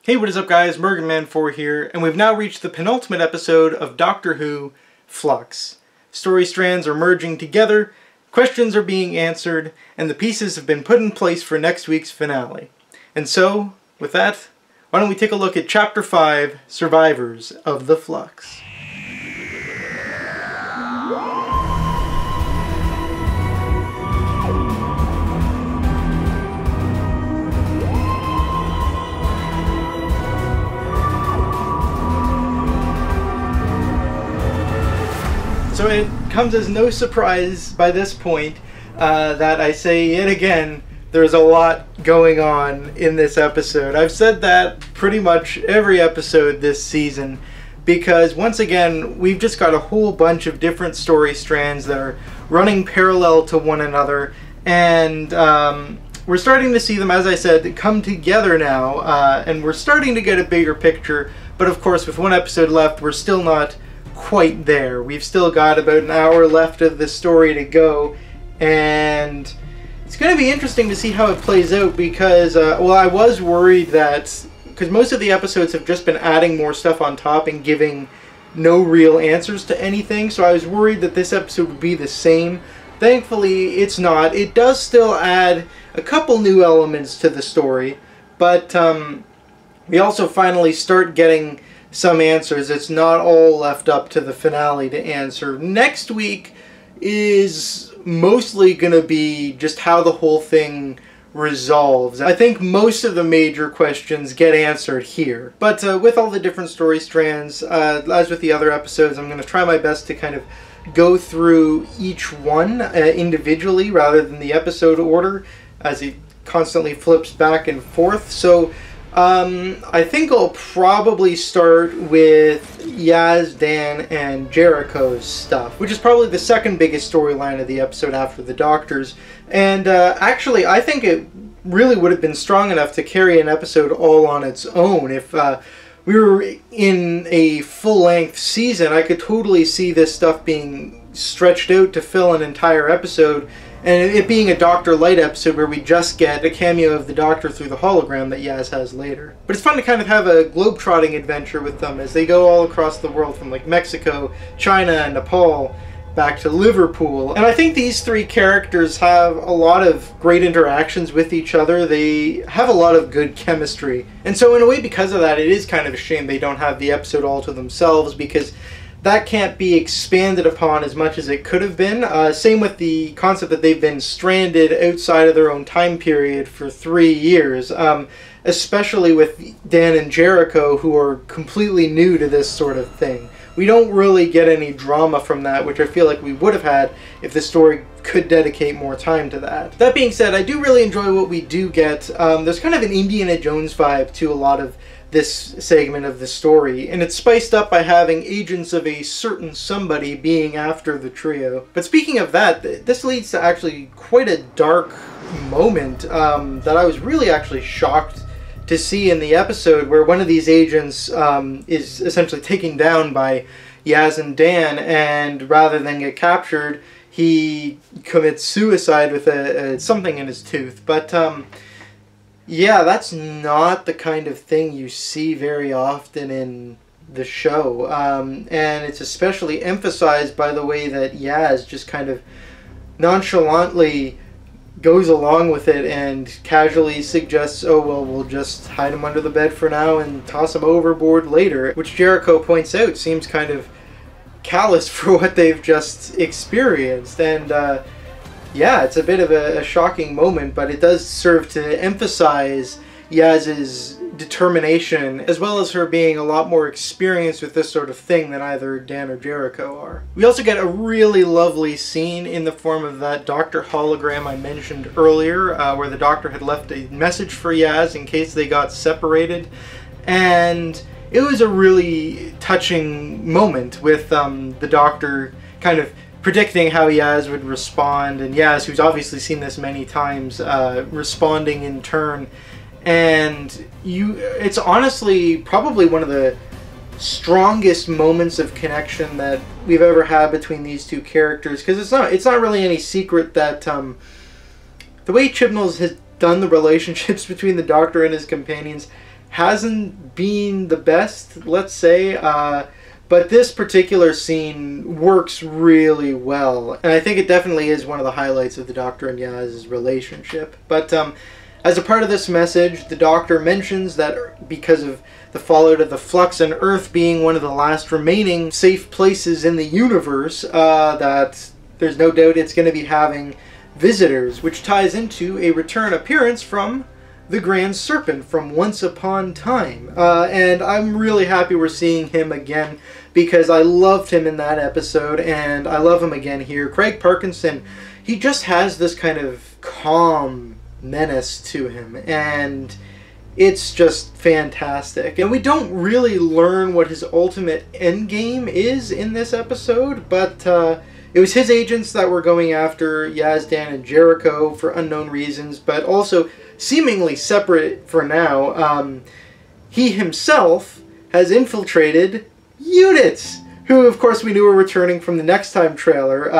Hey, what is up guys, MerganMan4 here, and we've now reached the penultimate episode of Doctor Who, Flux. Story strands are merging together, questions are being answered, and the pieces have been put in place for next week's finale. And so, with that, why don't we take a look at Chapter 5, Survivors of the Flux. So it comes as no surprise by this point that I say yet again, there's a lot going on in this episode. I've said that pretty much every episode this season because once again, we've just got a whole bunch of different story strands that are running parallel to one another, and we're starting to see them, as I said, come together now, and we're starting to get a bigger picture, but of course with one episode left, we're still not quite there. We've still got about an hour left of the story to go, and it's going to be interesting to see how it plays out because, well, I was worried that, because most of the episodes have just been adding more stuff on top and giving no real answers to anything, so I was worried that this episode would be the same. Thankfully, it's not. It does still add a couple new elements to the story, but we also finally start getting some answers. It's not all left up to the finale to answer. Next week is mostly going to be just how the whole thing resolves. I think most of the major questions get answered here. But with all the different story strands, as with the other episodes, I'm going to try my best to kind of go through each one individually rather than the episode order, as it constantly flips back and forth. So I think I'll probably start with Yaz, Dan, and Jericho's stuff, which is probably the second biggest storyline of the episode after the Doctor's. And actually, I think it really would have been strong enough to carry an episode all on its own. If we were in a full-length season, I could totally see this stuff being stretched out to fill an entire episode, and it being a Doctor Light episode where we just get a cameo of the Doctor through the hologram that Yaz has later. But it's fun to kind of have a globe-trotting adventure with them as they go all across the world from like Mexico, China, and Nepal back to Liverpool. And I think these three characters have a lot of great interactions with each other. They have a lot of good chemistry. And so in a way, because of that, it is kind of a shame they don't have the episode all to themselves, because that can't be expanded upon as much as it could have been. Same with the concept that they've been stranded outside of their own time period for 3 years, especially with Dan and Jericho, who are completely new to this sort of thing. We don't really get any drama from that, which I feel like we would have had if the story could dedicate more time to that. That being said, I do really enjoy what we do get. There's kind of an Indiana Jones vibe to a lot of this segment of the story, and it's spiced up by having agents of a certain somebody being after the trio. But speaking of that, this leads to actually quite a dark moment that I was really actually shocked to see in the episode, where one of these agents is essentially taken down by Yaz and Dan, and rather than get captured, he commits suicide with something in his tooth. But yeah, that's not the kind of thing you see very often in the show. And it's especially emphasized by the way that Yaz just kind of nonchalantly goes along with it and casually suggests, oh, well, we'll just hide him under the bed for now and toss him overboard later, which Jericho points out seems kind of callous for what they've just experienced. And yeah, it's a bit of a shocking moment, but it does serve to emphasize Yaz's determination, as well as her being a lot more experienced with this sort of thing than either Dan or Jericho are. We also get a really lovely scene in the form of that Doctor hologram I mentioned earlier, where the Doctor had left a message for Yaz in case they got separated, and it was a really touching moment with the Doctor kind of predicting how Yaz would respond, and Yaz, who's obviously seen this many times, responding in turn. And it's honestly probably one of the strongest moments of connection that we've ever had between these two characters, because it's not really any secret that the way Chibnall's has done the relationships between the Doctor and his companions hasn't been the best, let's say, but this particular scene works really well, and I think it definitely is one of the highlights of the Doctor and Yaz's relationship. But as a part of this message, the Doctor mentions that because of the fallout of the Flux and Earth being one of the last remaining safe places in the universe, that there's no doubt it's going to be having visitors, which ties into a return appearance from the Grand Serpent from Once Upon Time. And I'm really happy we're seeing him again, because I loved him in that episode, and I love him again here. Craig Parkinson, he just has this kind of calm menace to him, and it's just fantastic. And we don't really learn what his ultimate endgame is in this episode, but it was his agents that were going after Yazdan and Jericho for unknown reasons, but also seemingly separate for now. He himself has infiltrated Unit, who of course we knew were returning from the Next Time trailer,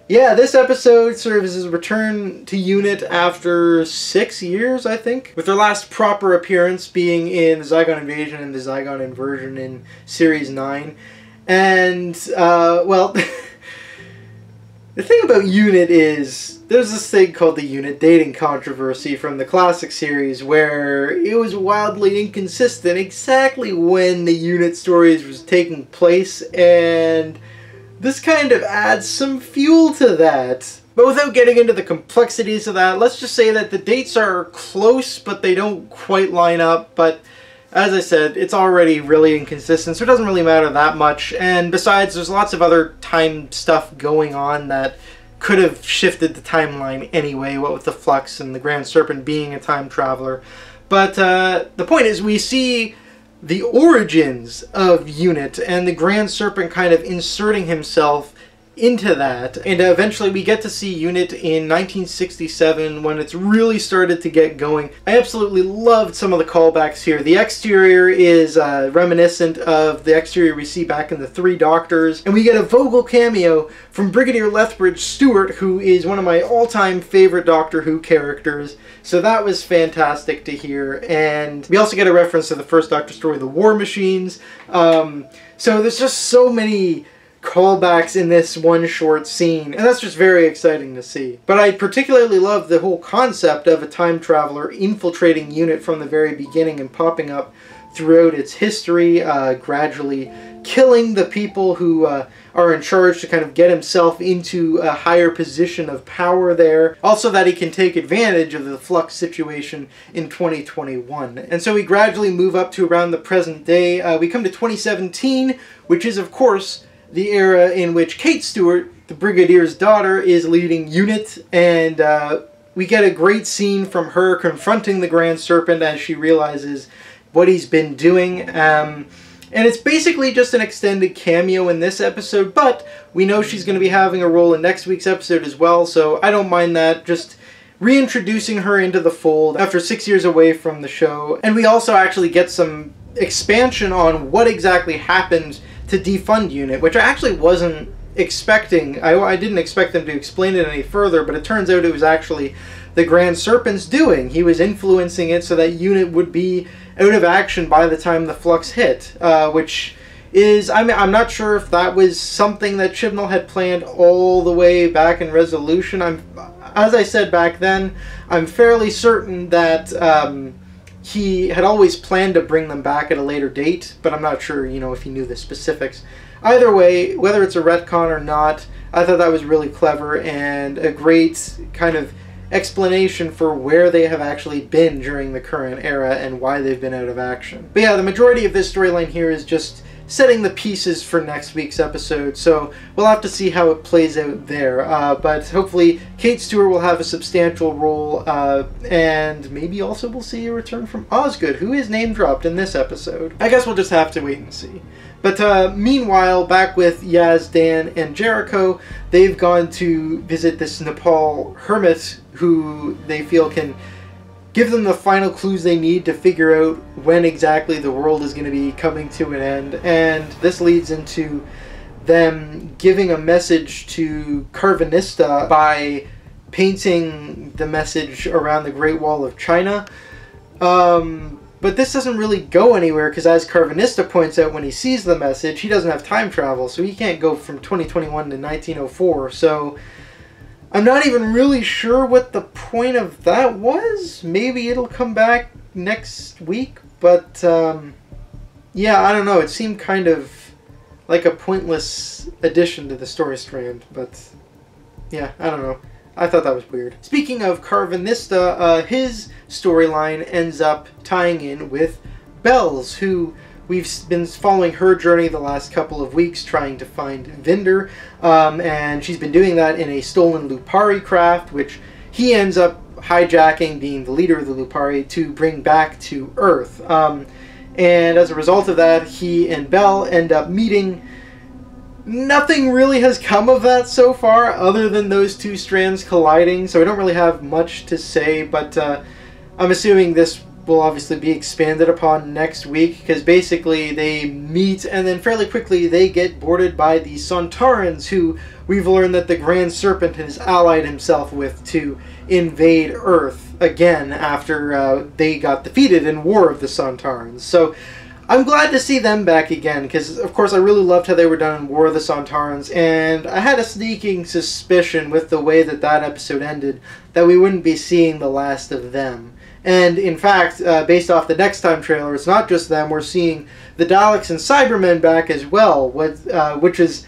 yeah, this episode serves as a return to Unit after 6 years, I think, with their last proper appearance being in the Zygon Invasion and the Zygon Inversion in Series 9. And, well, the thing about Unit is, there's this thing called the Unit dating controversy from the classic series, where it was wildly inconsistent exactly when the Unit stories was taking place, and this kind of adds some fuel to that. But without getting into the complexities of that, let's just say that the dates are close, but they don't quite line up. But as I said, it's already really inconsistent, so it doesn't really matter that much. And besides, there's lots of other time stuff going on that could have shifted the timeline anyway, what with the Flux and the Grand Serpent being a time traveler. But the point is, we see the origins of Unit and the Grand Serpent kind of inserting himself into that, and eventually we get to see Unit in 1967 when it's really started to get going. I absolutely loved some of the callbacks here. The exterior is reminiscent of the exterior we see back in the Three Doctors, and we get a vocal cameo from Brigadier Lethbridge Stewart, who is one of my all-time favorite Doctor Who characters. So that was fantastic to hear, and we also get a reference to the first Doctor story, The War Machines. So there's just so many callbacks in this one short scene, and that's just very exciting to see. But I particularly love the whole concept of a time traveler infiltrating Unit from the very beginning and popping up throughout its history, gradually killing the people who are in charge to kind of get himself into a higher position of power there. Also that he can take advantage of the Flux situation in 2021. And so we gradually move up to around the present day. We come to 2017, which is of course the era in which Kate Stewart, the Brigadier's daughter, is leading Unit, and we get a great scene from her confronting the Grand Serpent as she realizes what he's been doing. And it's basically just an extended cameo in this episode, but we know she's going to be having a role in next week's episode as well, so I don't mind that. Just reintroducing her into the fold after 6 years away from the show. And we also actually get some expansion on what exactly happened to defund Unit, which I actually wasn't expecting. I didn't expect them to explain it any further, but it turns out it was actually the Grand Serpent's doing. He was influencing it so that Unit would be out of action by the time the Flux hit, which is, I mean, I'm not sure if that was something that Chibnall had planned all the way back in Resolution. As I said back then, I'm fairly certain that he had always planned to bring them back at a later date, but I'm not sure, you know, if he knew the specifics. Either way, whether it's a retcon or not, I thought that was really clever and a great kind of explanation for where they have actually been during the current era and why they've been out of action. But yeah, the majority of this storyline here is just setting the pieces for next week's episode, so we'll have to see how it plays out there. But hopefully Kate Stewart will have a substantial role, and maybe also we'll see a return from Osgood, who is name dropped in this episode. I guess we'll just have to wait and see. But meanwhile, back with Yazdan and Jericho, they've gone to visit this Nepal hermit who they feel can give them the final clues they need to figure out when exactly the world is going to be coming to an end. And this leads into them giving a message to Carvanista by painting the message around the Great Wall of China. But this doesn't really go anywhere because, as Carvanista points out when he sees the message, he doesn't have time travel, so he can't go from 2021 to 1904. So I'm not even really sure what the point of that was. Maybe it'll come back next week, but yeah, I don't know. It seemed kind of like a pointless addition to the story strand, but yeah, I don't know. I thought that was weird. Speaking of Carvanista, his storyline ends up tying in with Belle's, who we've been following her journey the last couple of weeks trying to find Vinder, and she's been doing that in a stolen Lupari craft, which he ends up hijacking, being the leader of the Lupari, to bring back to Earth. And as a result of that, he and Belle end up meeting. Nothing really has come of that so far, other than those two strands colliding, so I don't really have much to say, but I'm assuming this will obviously be expanded upon next week, because basically they meet, and then fairly quickly they get boarded by the Sontarans, who we've learned that the Grand Serpent has allied himself with to invade Earth again after they got defeated in War of the Sontarans. So I'm glad to see them back again, because of course I really loved how they were done in War of the Sontarans, and I had a sneaking suspicion with the way that that episode ended that we wouldn't be seeing the last of them. And in fact, based off the Next Time trailer, it's not just them, we're seeing the Daleks and Cybermen back as well, which is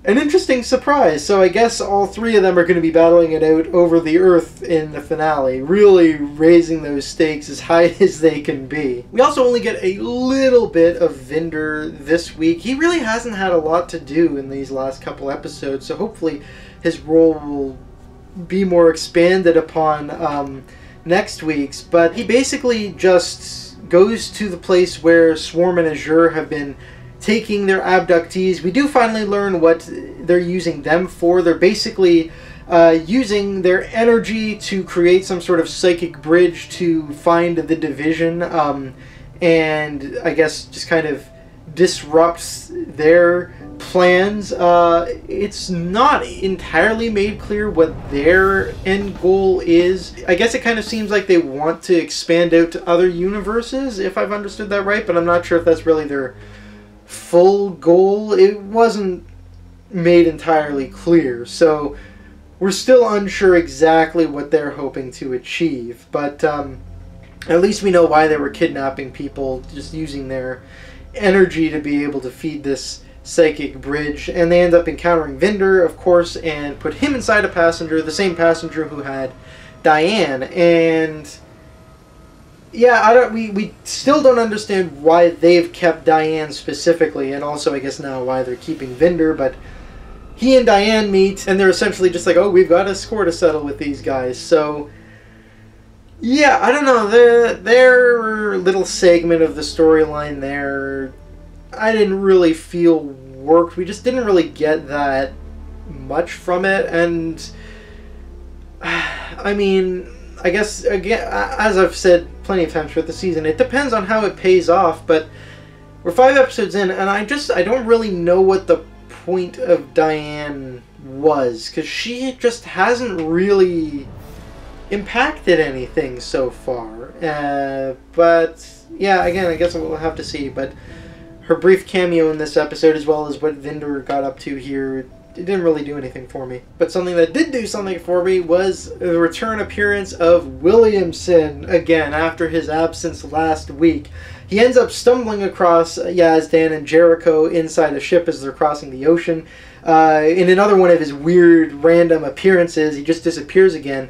an interesting surprise. So I guess all three of them are going to be battling it out over the Earth in the finale, really raising those stakes as high as they can be. We also only get a little bit of Vinder this week. He really hasn't had a lot to do in these last couple episodes, so hopefully his role will be more expanded upon next week's. But he basically just goes to the place where Swarm and Azure have been taking their abductees. We do finally learn what they're using them for. They're basically using their energy to create some sort of psychic bridge to find the division, and I guess just kind of disrupts their plans. It's not entirely made clear what their end goal is. I guess it kind of seems like they want to expand out to other universes, if I've understood that right, but I'm not sure if that's really their full goal. It wasn't made entirely clear, so we're still unsure exactly what they're hoping to achieve, but at least we know why they were kidnapping people, just using their energy to be able to feed this psychic bridge. And they end up encountering Vinder, of course, and put him inside a passenger, the same passenger who had Diane. And yeah, we still don't understand why they've kept Diane specifically, and also I guess now why they're keeping Vinder, but he and Diane meet, and they're essentially just like, oh, we've got a score to settle with these guys. So yeah, I don't know, their little segment of the storyline there, I didn't really feel worked. We just didn't really get that much from it, and I mean, I guess, again, as I've said plenty of times throughout the season, it depends on how it pays off, but we're 5 episodes in, and I don't really know what the point of Diane was, because she just hasn't really impacted anything so far. But yeah, again, I guess we'll have to see, but her brief cameo in this episode, as well as what Vinder got up to here, it didn't really do anything for me. But something that did do something for me was the return appearance of Williamson again after his absence last week. He ends up stumbling across Yazdan and Jericho inside a ship as they're crossing the ocean. In another one of his weird random appearances, he just disappears again.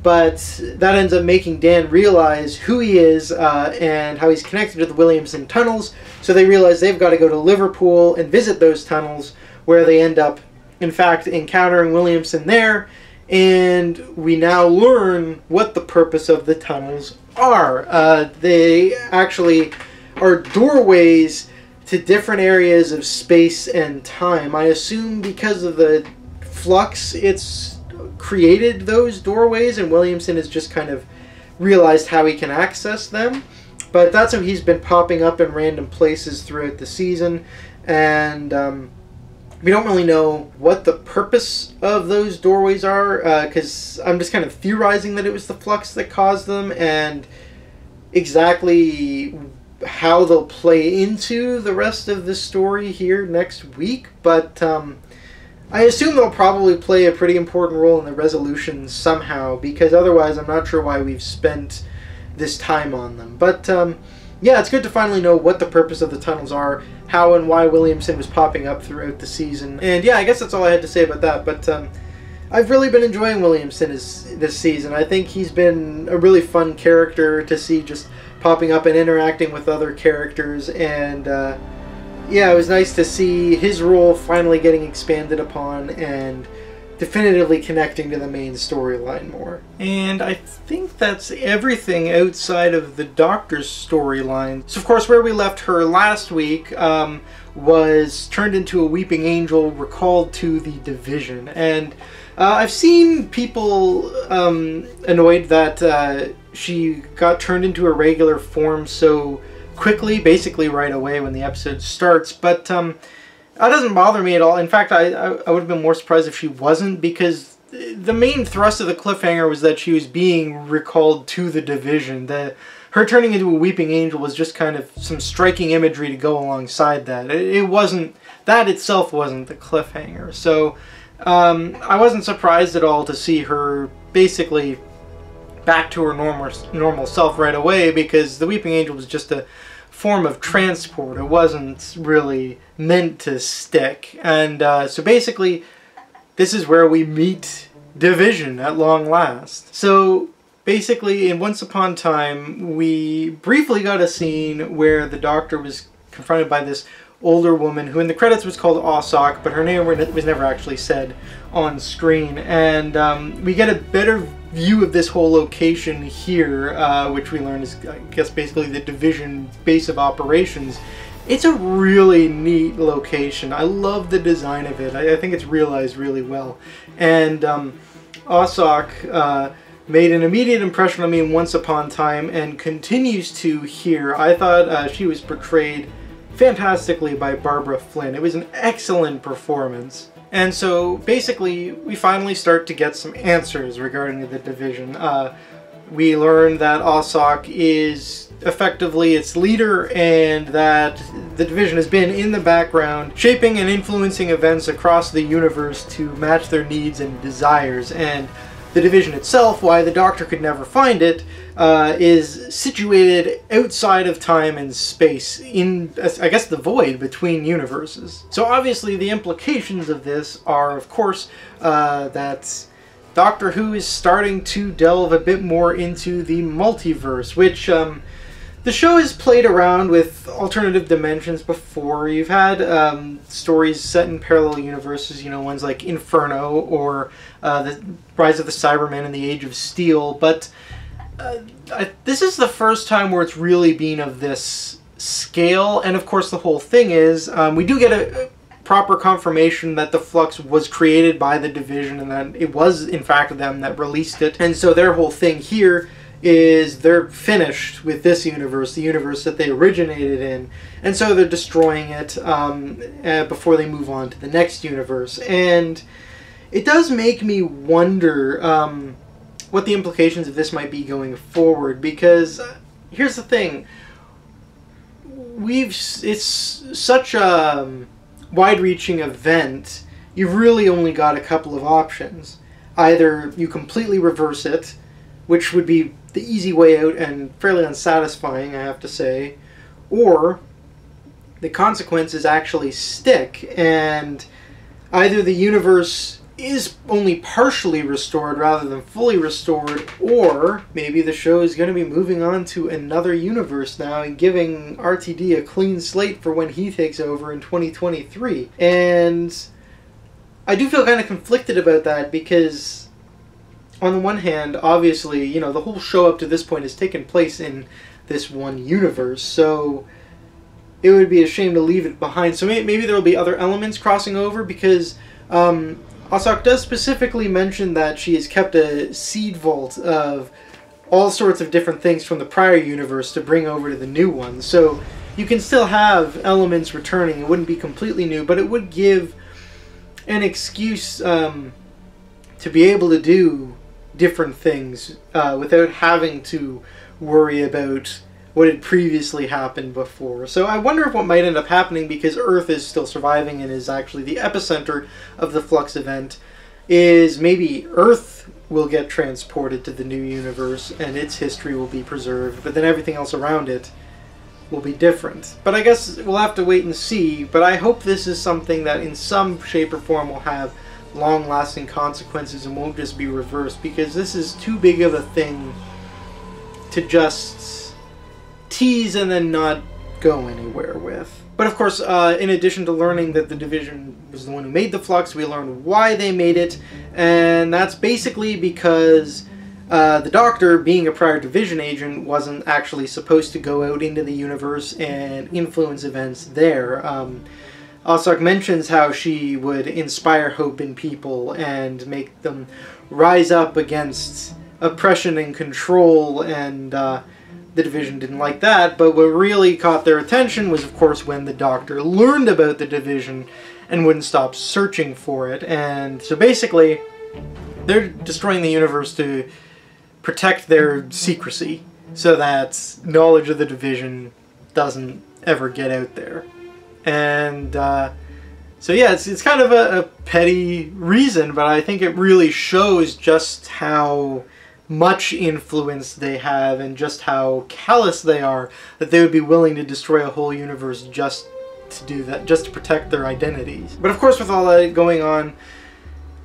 But that ends up making Dan realize who he is and how he's connected to the Williamson tunnels. So they realize they've got to go to Liverpool and visit those tunnels, where they end up, in fact, encountering Williamson there. And we now learn what the purpose of the tunnels are. They actually are doorways to different areas of space and time. I assume because of the Flux, it's created those doorways, and Williamson has just kind of realized how he can access them. But that's how he's been popping up in random places throughout the season, and we don't really know what the purpose of those doorways are, because I'm just kind of theorizing that it was the Flux that caused them, and exactly how they'll play into the rest of the story here next week, but I assume they'll probably play a pretty important role in the resolution somehow, because otherwise I'm not sure why we've spent this time on them. But yeah, it's good to finally know what the purpose of the tunnels are, how and why Williamson was popping up throughout the season. And yeah, I guess that's all I had to say about that, but I've really been enjoying Williamson this season. I think he's been a really fun character to see, just popping up and interacting with other characters, and yeah, it was nice to see his role finally getting expanded upon and definitively connecting to the main storyline more. And I think that's everything outside of the Doctor's storyline. So of course, where we left her last week was turned into a weeping angel, recalled to the Division. And I've seen people annoyed that she got turned into a regular form so quickly, basically right away when the episode starts, but that doesn't bother me at all. In fact, I would have been more surprised if she wasn't, because the main thrust of the cliffhanger was that she was being recalled to the Division. Her turning into a weeping angel was just kind of some striking imagery to go alongside that. It wasn't, that itself wasn't the cliffhanger. So I wasn't surprised at all to see her basically back to her normal self right away, because the weeping angel was just a form of transport. It wasn't really meant to stick. And so basically, this is where we meet Division at long last. So basically, in Once Upon a Time, we briefly got a scene where the Doctor was confronted by this older woman who in the credits was called Ossock, but her name was never actually said on screen. And we get a better view of this whole location here, which we learn is, I guess, basically the Division base of operations. It's a really neat location. I love the design of it. I think it's realized really well. And Ossock made an immediate impression on me in Once Upon a Time and continues to here. I thought she was portrayed fantastically by Barbara Flynn. It was an excellent performance. And so basically we finally start to get some answers regarding the Division. We learn that Ossock is effectively its leader, and that the Division has been in the background shaping and influencing events across the universe to match their needs and desires. And the Division itself, why the Doctor could never find it, is situated outside of time and space, in, I guess, the void between universes. So obviously the implications of this are, of course, that Doctor Who is starting to delve a bit more into the multiverse, which the show has played around with alternative dimensions before. You've had stories set in parallel universes, you know, ones like Inferno or the Rise of the Cybermen and the Age of Steel, but this is the first time where it's really been of this scale. And of course the whole thing is, we do get a proper confirmation that the Flux was created by the Division, and that it was in fact them that released it. And so their whole thing here is they're finished with this universe, the universe that they originated in, and so they're destroying it before they move on to the next universe. And it does make me wonder what the implications of this might be going forward, because here's the thing, it's such a wide-reaching event, you've really only got a couple of options. Either you completely reverse it, which would be the easy way out and fairly unsatisfying, I have to say, or the consequences actually stick, and either the universe is only partially restored rather than fully restored, or maybe the show is going to be moving on to another universe now and giving RTD a clean slate for when he takes over in 2023. And I do feel kind of conflicted about that, because on the one hand, obviously, you know, the whole show up to this point has taken place in this one universe, so it would be a shame to leave it behind. So maybe there will be other elements crossing over, because Ossock does specifically mention that she has kept a seed vault of all sorts of different things from the prior universe to bring over to the new one. So you can still have elements returning. It wouldn't be completely new, but it would give an excuse to be able to do different things without having to worry about what had previously happened before. So I wonder if what might end up happening, because Earth is still surviving and is actually the epicenter of the Flux event, is maybe Earth will get transported to the new universe and its history will be preserved, but then everything else around it will be different. But I guess we'll have to wait and see, but I hope this is something that in some shape or form will have long-lasting consequences and won't just be reversed, because this is too big of a thing to just tease and then not go anywhere with. But of course, in addition to learning that the Division was the one who made the Flux, we learned why they made it, and that's basically because the Doctor, being a prior Division agent, wasn't actually supposed to go out into the universe and influence events there. Ossock mentions how she would inspire hope in people and make them rise up against oppression and control, and the Division didn't like that. But what really caught their attention was, of course, when the Doctor learned about the Division and wouldn't stop searching for it. And so basically, they're destroying the universe to protect their secrecy so that knowledge of the Division doesn't ever get out there. And so yeah, it's kind of a petty reason, but I think it really shows just how much influence they have and just how callous they are, that they would be willing to destroy a whole universe just to do that, just to protect their identities. But of course, with all that going on,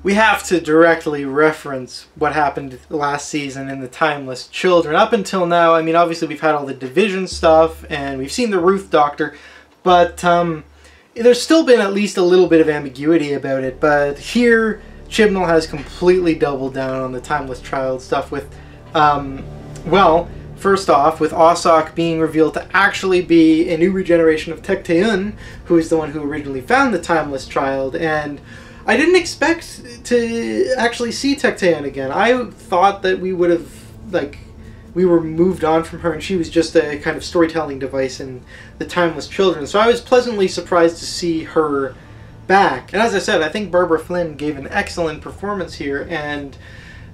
we have to directly reference what happened last season in the Timeless Children. Up until now, I mean, obviously we've had all the Division stuff and we've seen the Ruth Doctor, but there's still been at least a little bit of ambiguity about it. But here, Chibnall has completely doubled down on the Timeless Child stuff with, well, first off, with Ossock being revealed to actually be a new regeneration of Tecteun, who is the one who originally found the Timeless Child. And I didn't expect to actually see Tecteun again. I thought that we would have, like, we were moved on from her and she was just a kind of storytelling device in the Timeless Children. So I was pleasantly surprised to see her back. And as I said, I think Barbara Flynn gave an excellent performance here, and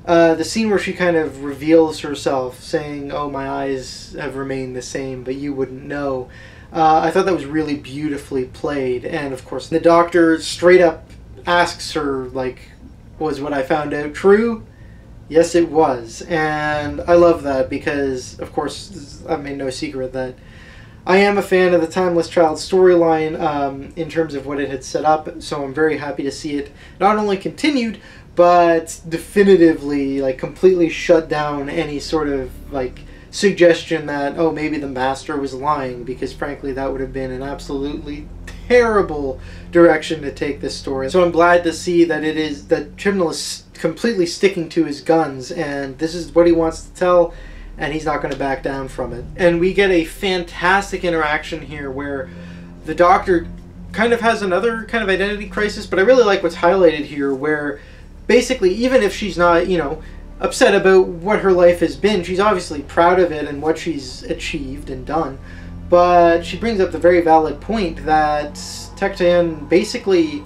the scene where she kind of reveals herself saying, "Oh, my eyes have remained the same, but you wouldn't know," I thought that was really beautifully played. And of course the Doctor straight up asks her, like, was what I found out true? Yes, it was. And I love that because, of course, I've made no secret that I am a fan of the Timeless Child storyline in terms of what it had set up, so I'm very happy to see it not only continued, but definitively, like, completely shut down any sort of, like, suggestion that, oh, maybe the Master was lying, because frankly that would have been an absolutely terrible direction to take this story. So I'm glad to see that that Chibnall is completely sticking to his guns, and this is what he wants to tell, and he's not going to back down from it. And we get a fantastic interaction here where the Doctor kind of has another kind of identity crisis, but I really like what's highlighted here, where basically, even if she's not, you know, upset about what her life has been, she's obviously proud of it and what she's achieved and done, but she brings up the very valid point that Tecteun basically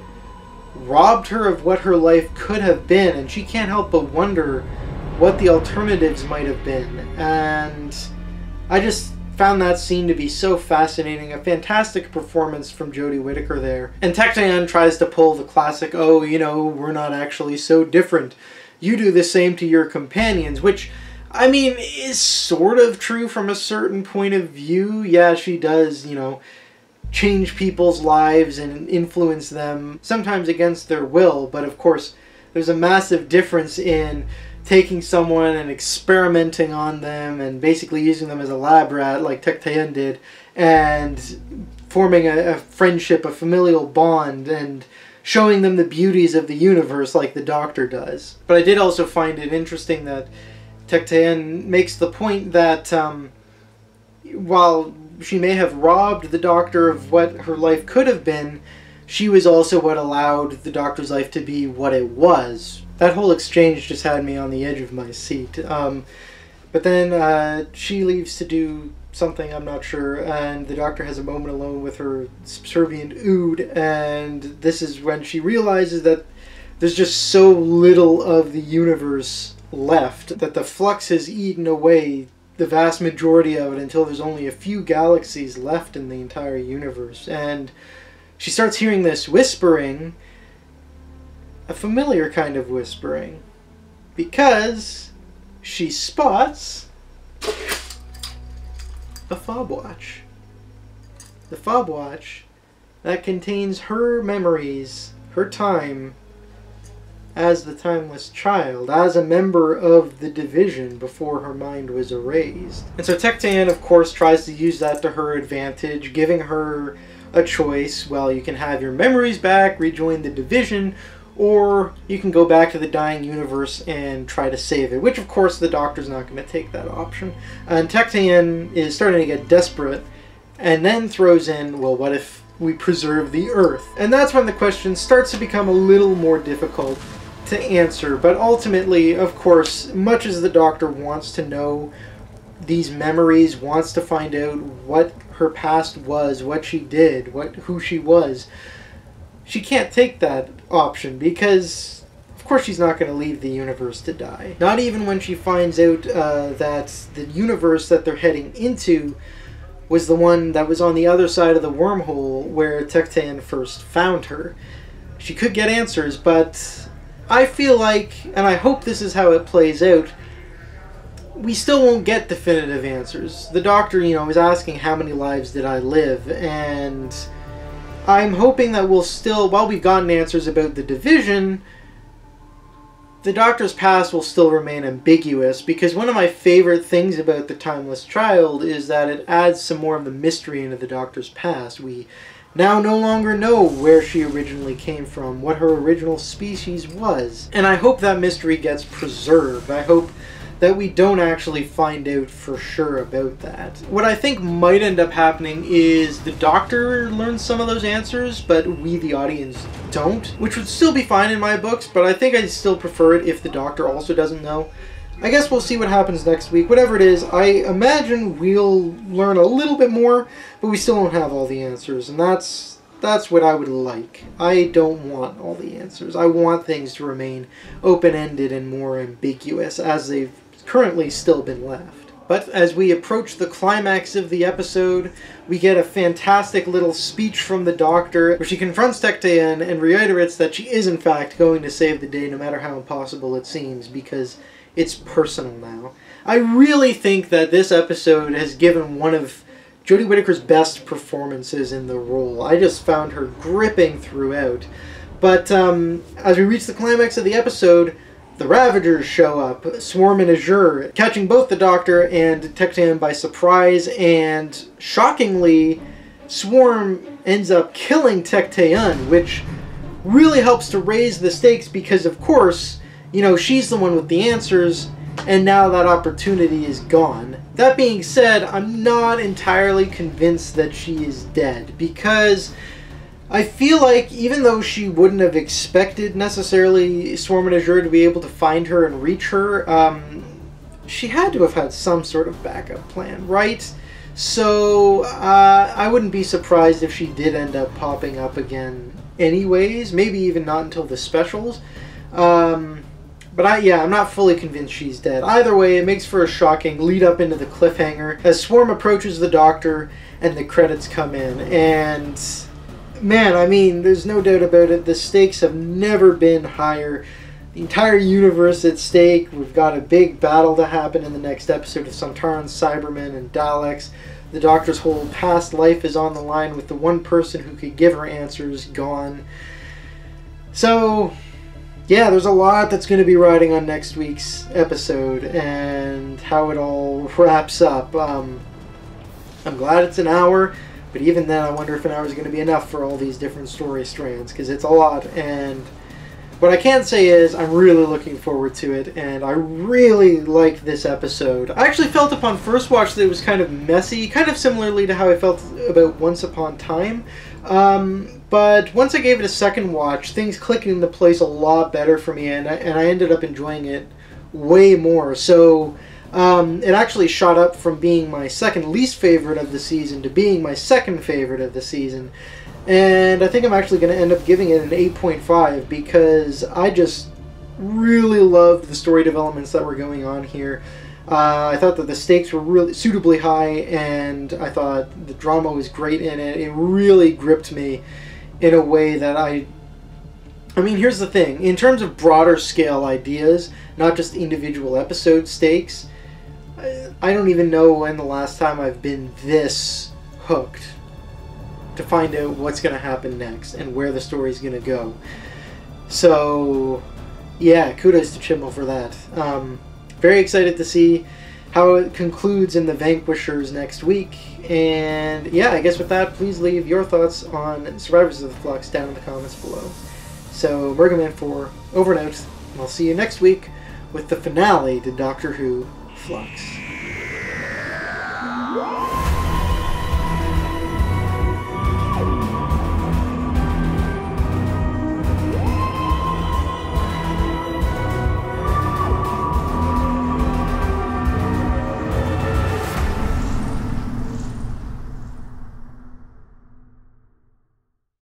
robbed her of what her life could have been, and she can't help but wonder what the alternatives might have been. And I just found that scene to be so fascinating. A fantastic performance from Jodie Whittaker there. And Tecteun tries to pull the classic, oh, you know, we're not actually so different. You do the same to your companions, which, I mean, is sort of true from a certain point of view. Yeah, she does, you know, change people's lives and influence them, sometimes against their will, but of course, there's a massive difference in taking someone and experimenting on them and basically using them as a lab rat like Tecteun did, and forming a friendship, a familial bond, and showing them the beauties of the universe like the Doctor does. But I did also find it interesting that Tecteun makes the point that while she may have robbed the Doctor of what her life could have been, she was also what allowed the Doctor's life to be what it was. That whole exchange just had me on the edge of my seat. But then she leaves to do something, I'm not sure, and the Doctor has a moment alone with her subservient Ood, and this is when she realizes that there's just so little of the universe left, that the Flux has eaten away the vast majority of it until there's only a few galaxies left in the entire universe. And she starts hearing this whispering, a familiar kind of whispering, because she spots a fob watch. The fob watch that contains her memories, her time, as the timeless child, as a member of the division before her mind was erased. And so Tectean, of course, tries to use that to her advantage, giving her a choice. Well, you can have your memories back, rejoin the division, or you can go back to the dying universe and try to save it, which of course the Doctor's not going to take that option. And Tectean is starting to get desperate, and then throws in, well, what if we preserve the Earth? And that's when the question starts to become a little more difficult to answer. But ultimately, of course, much as the Doctor wants to know these memories, wants to find out what her past was, what she did, who she was, she can't take that option because, of course, she's not going to leave the universe to die. Not even when she finds out that the universe that they're heading into was the one that was on the other side of the wormhole where Tectean first found her. She could get answers, but I feel like, and I hope this is how it plays out, we still won't get definitive answers. The Doctor, is asking how many lives did I live, and I'm hoping that we'll still, while we've gotten answers about the division, the Doctor's past will still remain ambiguous, because one of my favorite things about the Timeless Child is that it adds some more of the mystery into the Doctor's past. We now no longer know where she originally came from, what her original species was. And I hope that mystery gets preserved. I hope that we don't actually find out for sure about that. What I think might end up happening is the Doctor learns some of those answers, but we, the audience, don't. Which would still be fine in my books, but I think I'd still prefer it if the Doctor also doesn't know. I guess we'll see what happens next week. Whatever it is, I imagine we'll learn a little bit more, but we still don't have all the answers, and that's what I would like. I don't want all the answers. I want things to remain open-ended and more ambiguous, as they've currently still been left. But as we approach the climax of the episode, we get a fantastic little speech from the Doctor, where she confronts Tectean and reiterates that she is in fact going to save the day, no matter how impossible it seems, because it's personal now. I really think that this episode has given one of Jodie Whittaker's best performances in the role. I just found her gripping throughout. But as we reach the climax of the episode, the Ravagers show up, Swarm and Azure, catching both the Doctor and Tectean by surprise, and shockingly, Swarm ends up killing Tectean, which really helps to raise the stakes because, of course, she's the one with the answers, and now that opportunity is gone. That being said, I'm not entirely convinced that she is dead, because I feel like even though she wouldn't have expected necessarily Swarm and Azure to be able to find her and reach her, she had to have had some sort of backup plan, right? So I wouldn't be surprised if she did end up popping up again anyways, maybe even not until the specials. But I'm not fully convinced she's dead. Either way, it makes for a shocking lead up into the cliffhanger as Swarm approaches the Doctor and the credits come in. And man, I mean, there's no doubt about it, the stakes have never been higher. The entire universe at stake. We've got a big battle to happen in the next episode of Sontarans, Cybermen, and Daleks. The Doctor's whole past life is on the line with the one person who could give her answers gone. So yeah, there's a lot that's going to be riding on next week's episode and how it all wraps up. I'm glad it's an hour, but even then I wonder if an hour is going to be enough for all these different story strands, because it's a lot. And what I can say is I'm really looking forward to it, and I really liked this episode. I actually felt upon first watch that it was kind of messy, kind of similarly to how I felt about Once Upon Time. But once I gave it a second watch, things clicked into place a lot better for me, and I ended up enjoying it way more. So it actually shot up from being my second least favorite of the season to being my second favorite of the season. And I think I'm actually going to end up giving it an 8.5 because I just really loved the story developments that were going on here. I thought that the stakes were really suitably high, and I thought the drama was great in it. It really gripped me in a way that I mean, here's the thing. In terms of broader scale ideas, not just individual episode stakes, I don't even know when the last time I've been this hooked to find out what's going to happen next and where the story's going to go. So, yeah, kudos to Chimmel for that. Very excited to see how it concludes in The Vanquishers next week. And yeah, I guess with that, please leave your thoughts on Survivors of the Flux down in the comments below. So, Mergaman 4, over and out, and I'll see you next week with the finale to Doctor Who Flux.